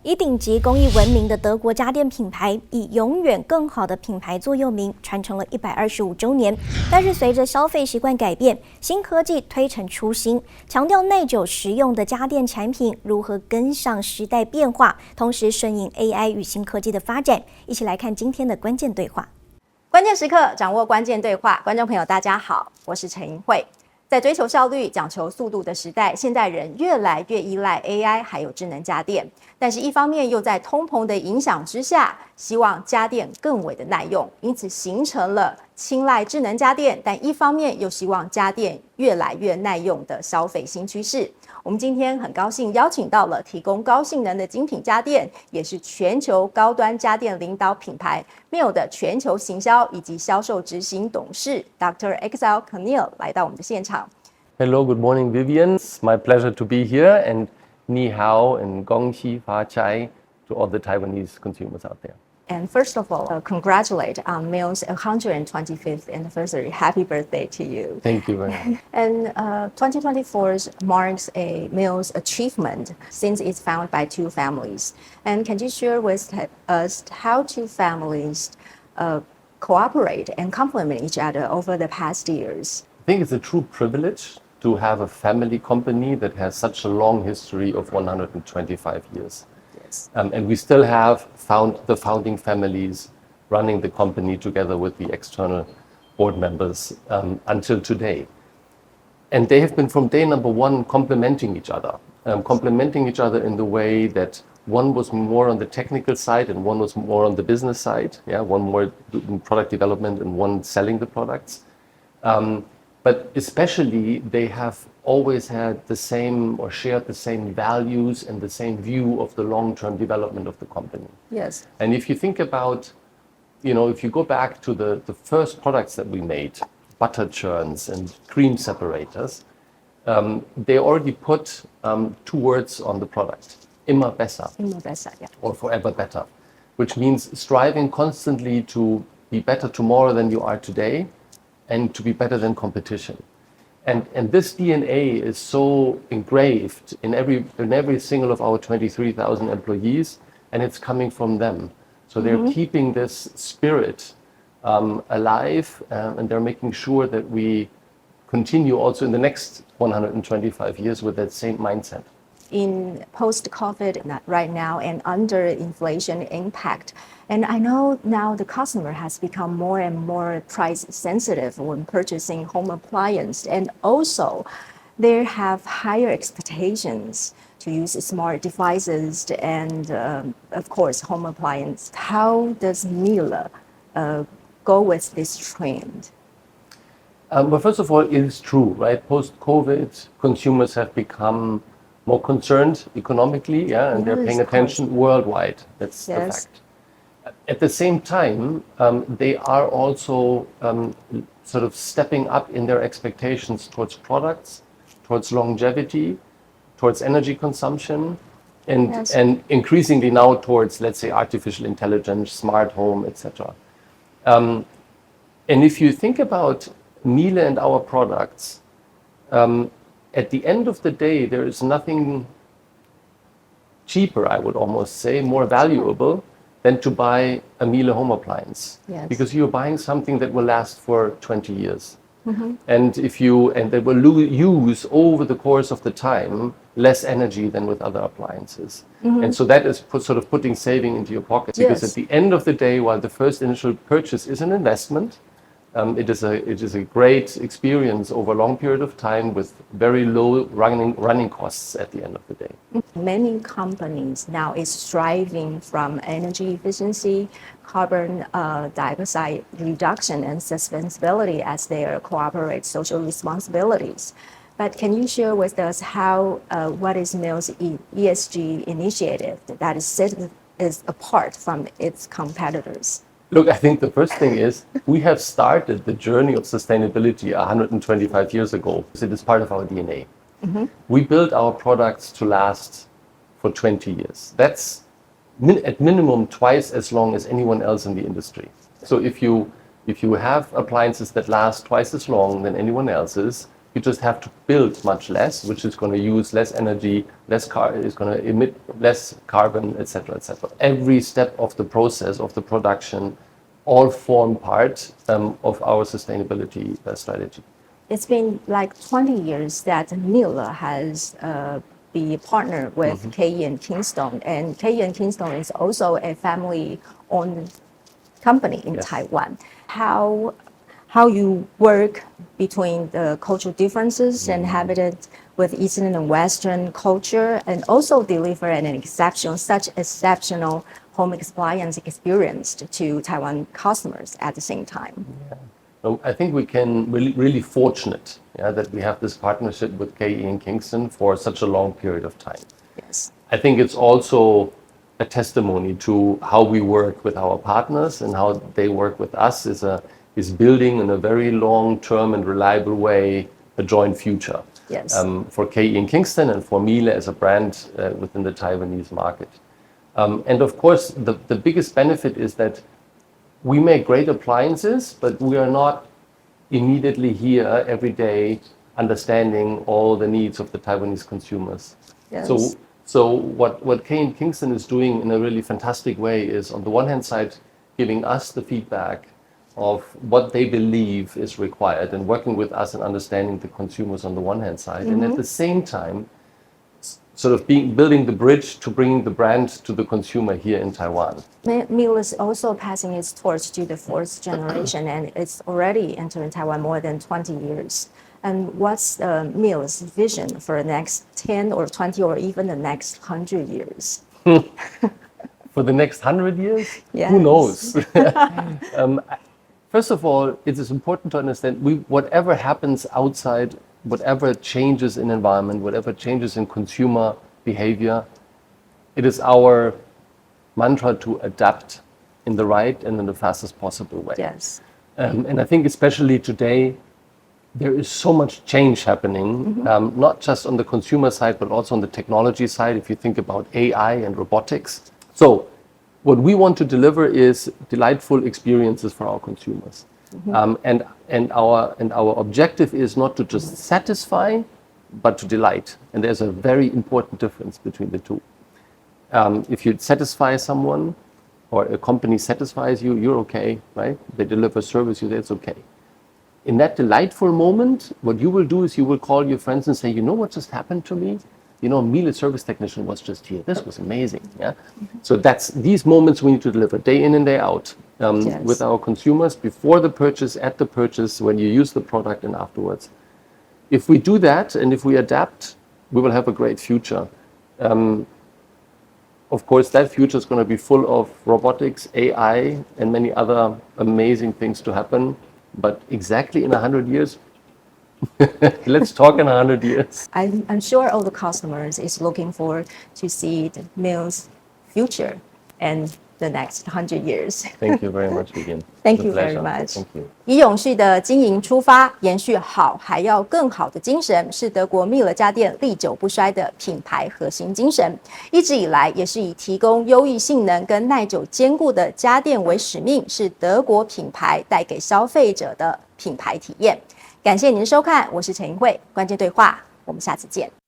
以顶级工艺闻名的德国家电品牌，以永远更好的品牌座右铭，传承了125周年。但是随着消费习惯改变，新科技推陈出新，强调耐久实用的家电产品如何跟上时代变化，同时顺应 AI 与新科技的发展。一起来看今天的关键对话。关键时刻掌握关键对话，观众朋友大家好，我是陈莹慧。在追求效率、讲求速度的时代，现代人越来越依赖 AI 还有智能家电，但是一方面又在通膨的影响之下，希望家电更为的耐用，因此形成了青睐智能家电，但一方面又希望家电越来越耐用的消费新趋势。我们今天很高兴邀请到了提供高性能的精品家电，也是全球高端家电领导品牌 Miele 的全球行销以及销售执行董事 Dr. Exile Camille 来到我们的现场。Hello, good morning, Vivian. It's my pleasure to be here, and ni hao and gong xi fa chai to all the Taiwanese consumers out there. And first of all, congratulate on Miele's 125th anniversary. Happy birthday to you. Thank you very much. And 2024 marks Miele's achievement since it's founded by two families. And can you share with us how two families cooperate and complement each other over the past years? I think it's a true privilege to have a family company that has such a long history of 125 years. And we still have the founding families running the company together with the external board members until today. And they have been from day number one complementing each other in the way that one was more on the technical side and one was more on the business side. Yeah, one more doing product development and one selling the products. But especially they have always had the same or shared the same values and the same view of the long-term development of the company. Yes. And if you think about, if you go back to the first products that we made, butter churns and cream separators, they already put two words on the product, immer besser. Immer besser, yeah. Or forever better, which means striving constantly to be better tomorrow than you are today, and to be better than competition. And this DNA is so engraved in every single of our 23,000 employees, and it's coming from them. So they're keeping this spirit alive, and they're making sure that we continue also in the next 125 years with that same mindset. In post-COVID right now and under inflation impact. And I know now the customer has become more and more price sensitive when purchasing home appliance, and also they have higher expectations to use smart devices and of course home appliance. How does Miele go with this trend? Well, first of all, it is true, right? Post-COVID, consumers have become more concerned economically, and they're paying attention worldwide. That's the fact. At the same time, they are also sort of stepping up in their expectations towards products, towards longevity, towards energy consumption, and increasingly now towards, let's say, artificial intelligence, smart home, etc. And if you think about Miele and our products, at the end of the day, there is nothing cheaper, I would almost say, more valuable than to buy a Miele home appliance. Yes. Because you're buying something that will last for 20 years. And they will use over the course of the time less energy than with other appliances. And so that is sort of putting saving into your pocket. Because at the end of the day, while the first initial purchase is an investment, it is a great experience over a long period of time with very low running costs at the end of the day. Many companies now is striving from energy efficiency, carbon dioxide reduction, and sustainability as their corporate social responsibilities. But can you share with us how what is Miele's ESG initiative that is apart from its competitors? Look, I think the first thing is we have started the journey of sustainability 125 years ago. It is part of our DNA. We built our products to last for 20 years. That's at minimum twice as long as anyone else in the industry. So if you have appliances that last twice as long than anyone else's, You just have to build much less, which is going to use less energy, is going to emit less carbon, etc., etc. Every step of the process of the production all form part of our sustainability strategy. It's been like 20 years that Miele has be partnered with KE and Kingston, and KE and Kingston is also a family-owned company in Taiwan. How you work between the cultural differences and habitat with Eastern and Western culture, and also deliver an exceptional home appliance experience to Taiwan customers at the same time. I think we can really fortunate that we have this partnership with KE and Kingston for such a long period of time. Yes. I think it's also a testimony to how we work with our partners and how they work with us is building in a very long-term and reliable way a joint future. Yes. For KE and Kingston and for Miele as a brand within the Taiwanese market. And of course, the biggest benefit is that we make great appliances, but we are not immediately here every day understanding all the needs of the Taiwanese consumers. Yes. So what KE and Kingston is doing in a really fantastic way is, on the one hand side, giving us the feedback of what they believe is required and working with us and understanding the consumers on the one hand side, and at the same time sort of building the bridge to bringing the brand to the consumer here in Taiwan. Miele is also passing its torch to the fourth generation, and it's already entering Taiwan more than 20 years. And what's Miele's vision for the next 10 or 20 or even the next 100 years? For the next 100 years? Yes. Who knows? First of all, it is important to understand whatever happens outside, whatever changes in environment, whatever changes in consumer behavior, it is our mantra to adapt in the right and in the fastest possible way. Yes. And I think especially today, there is so much change happening, not just on the consumer side, but also on the technology side, if you think about AI and robotics. So what we want to deliver is delightful experiences for our consumers. And our objective is not to just satisfy, but to delight. And there's a very important difference between the two. If you satisfy someone, or a company satisfies you, you're okay, right? They deliver service, that's okay. In that delightful moment, what you will do is you will call your friends and say, you know what just happened to me? You know, Miele service technician was just here. This was amazing. Yeah. So that's these moments we need to deliver day in and day out with our consumers, before the purchase, at the purchase, when you use the product, and afterwards. If we do that and if we adapt, we will have a great future. Of course, that future is going to be full of robotics, AI, and many other amazing things to happen. But exactly in 100 years, let's talk in 100 years. I'm sure all the customers is looking forward to see the Miele's future and the next 100 years. Thank you very much again. Thank you very much. Thank you. 以永续的经营出发，延续好还要更好的精神，是德国Miele家电历久不衰的品牌核心精神。一直以来也是以提供优异性能跟耐久坚固的家电为使命，是德国品牌带给消费者的品牌体验。感谢您的收看，我是陈莹慧，关键对话，我们下次见。